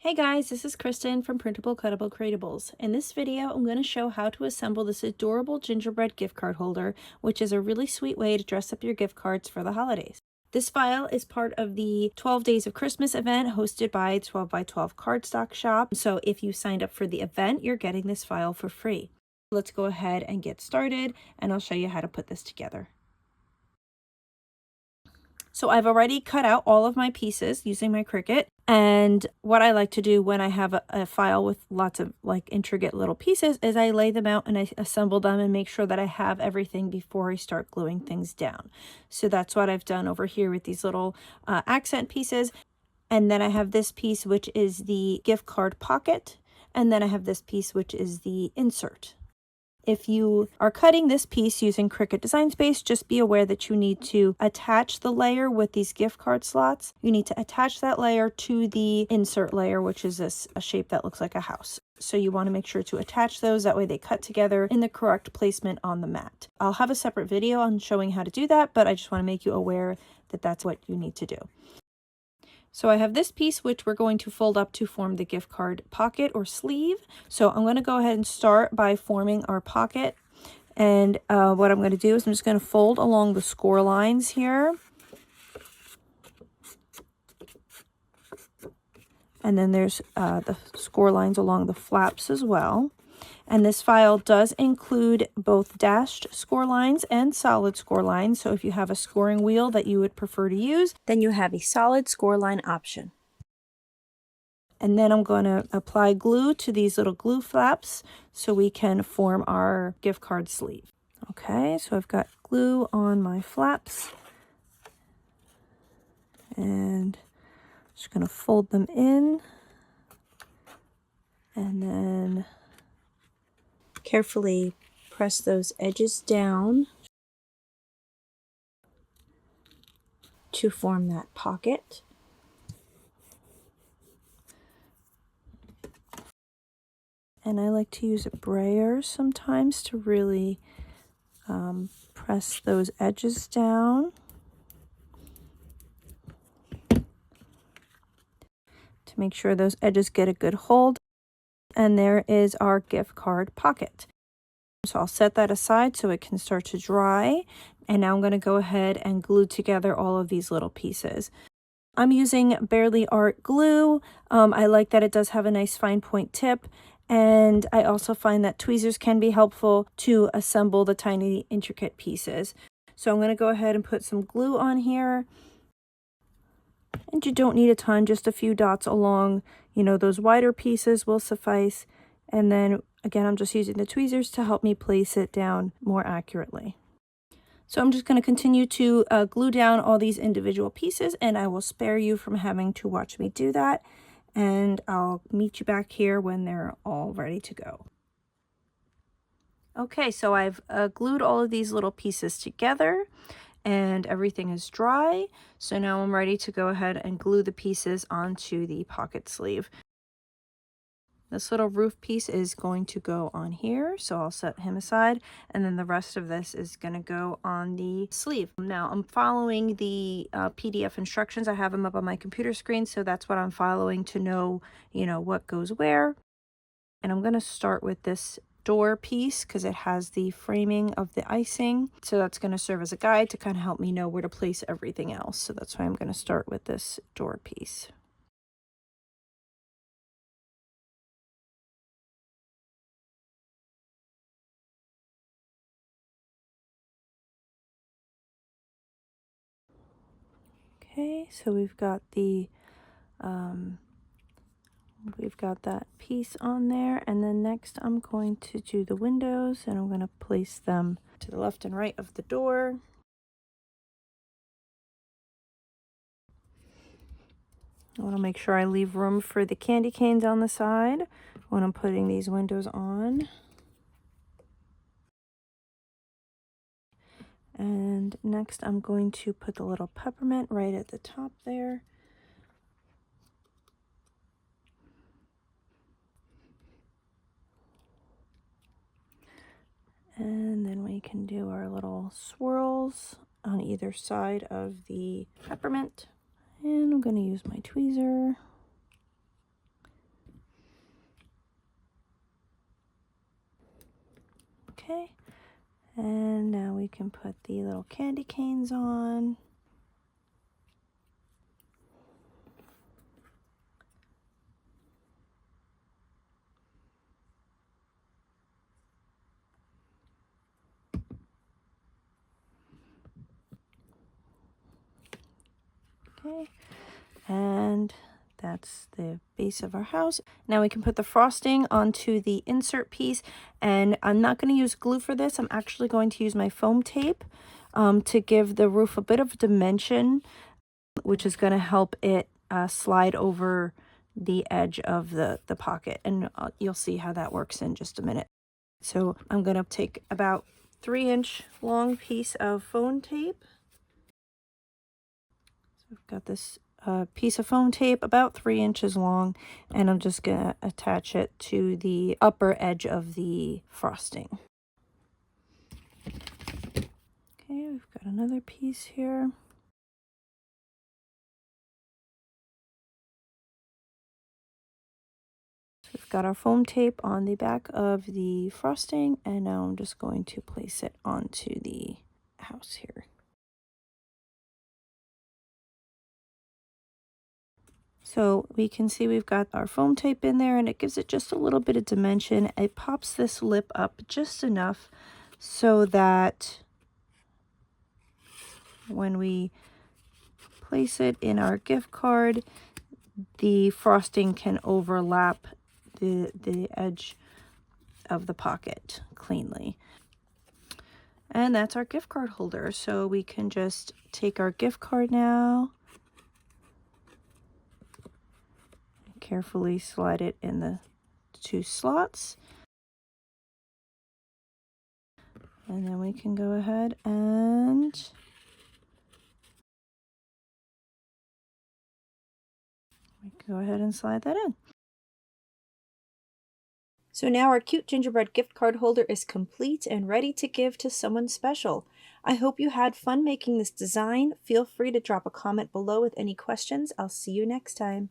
Hey guys, this is Kristen from Printable, Cuttable, Creatables. In this video, I'm going to show how to assemble this adorable gingerbread gift card holder, which is a really sweet way to dress up your gift cards for the holidays. This file is part of the 12 Days of Christmas event hosted by 12 by 12 Cardstock Shop. So if you signed up for the event, you're getting this file for free. Let's go ahead and get started, and I'll show you how to put this together. So I've already cut out all of my pieces using my Cricut. And what I like to do when I have a file with lots of like intricate little pieces is I lay them out and I assemble them and make sure that I have everything before I start gluing things down. So that's what I've done over here with these little accent pieces. And then I have this piece, which is the gift card pocket. And then I have this piece, which is the insert. If you are cutting this piece using Cricut Design Space, just be aware that you need to attach the layer with these gift card slots. You need to attach that layer to the insert layer, which is a shape that looks like a house. So you want to make sure to attach those, that way they cut together in the correct placement on the mat. I'll have a separate video on showing how to do that, but I just want to make you aware that that's what you need to do. So I have this piece, which we're going to fold up to form the gift card pocket or sleeve. So I'm going to go ahead and start by forming our pocket. And what I'm going to do is I'm just going to fold along the score lines here. And then there's the score lines along the flaps as well. And this file does include both dashed score lines and solid score lines. So if you have a scoring wheel that you would prefer to use, then you have a solid score line option. And then I'm going to apply glue to these little glue flaps so we can form our gift card sleeve. Okay, so I've got glue on my flaps. And just going to fold them in. And then carefully press those edges down to form that pocket. And I like to use a brayer sometimes to really press those edges down. To make sure those edges get a good hold. And there is our gift card pocket. So I'll set that aside so it can start to dry. And now I'm going to go ahead and glue together all of these little pieces. I'm using Barely Art glue. I like that it does have a nice fine point tip. And I also find that tweezers can be helpful to assemble the tiny intricate pieces. So I'm going to go ahead and put some glue on here. And you don't need a ton, just a few dots along, those wider pieces will suffice. And then again, I'm just using the tweezers to help me place it down more accurately. So I'm just going to continue to glue down all these individual pieces, and I will spare you from having to watch me do that. And I'll meet you back here when they're all ready to go. Okay, so I've glued all of these little pieces together and everything is dry. So now I'm ready to go ahead and glue the pieces onto the pocket sleeve. This little roof piece is going to go on here, so I'll set him aside, and then the rest of this is going to go on the sleeve. Now I'm following the PDF instructions. I have them up on my computer screen, so that's what I'm following to know, what goes where. And I'm going to start with this door piece because it has the framing of the icing, so that's going to serve as a guide to kind of help me know where to place everything else. So that's why I'm going to start with this door piece. Okay, so we've got that piece on there, and then next I'm going to do the windows, and I'm going to place them to the left and right of the door. I want to make sure I leave room for the candy canes on the side when I'm putting these windows on. And next I'm going to put the little peppermint right at the top there. And then we can do our little swirls on either side of the peppermint. And I'm going to use my tweezer Okay, and now we can put the little candy canes on. Okay, and that's the base of our house. Now we can put the frosting onto the insert piece, and I'm not going to use glue for this. I'm actually going to use my foam tape to give the roof a bit of dimension, which is going to help it slide over the edge of the pocket, and you'll see how that works in just a minute. So I'm going to take about 3-inch long piece of foam tape. So I've got this piece of foam tape about 3 inches long, and I'm just going to attach it to the upper edge of the frosting. Okay, we've got another piece here. So we've got our foam tape on the back of the frosting, and now I'm just going to place it onto the house here. So we can see we've got our foam tape in there, and it gives it just a little bit of dimension. It pops this lip up just enough so that when we place it in our gift card, the frosting can overlap the edge of the pocket cleanly. And that's our gift card holder. So we can just take our gift card now, carefully slide it in the 2 slots, and then we can go ahead and slide that in. So now our cute gingerbread gift card holder is complete and ready to give to someone special. I hope you had fun making this design. Feel free to drop a comment below with any questions. I'll see you next time.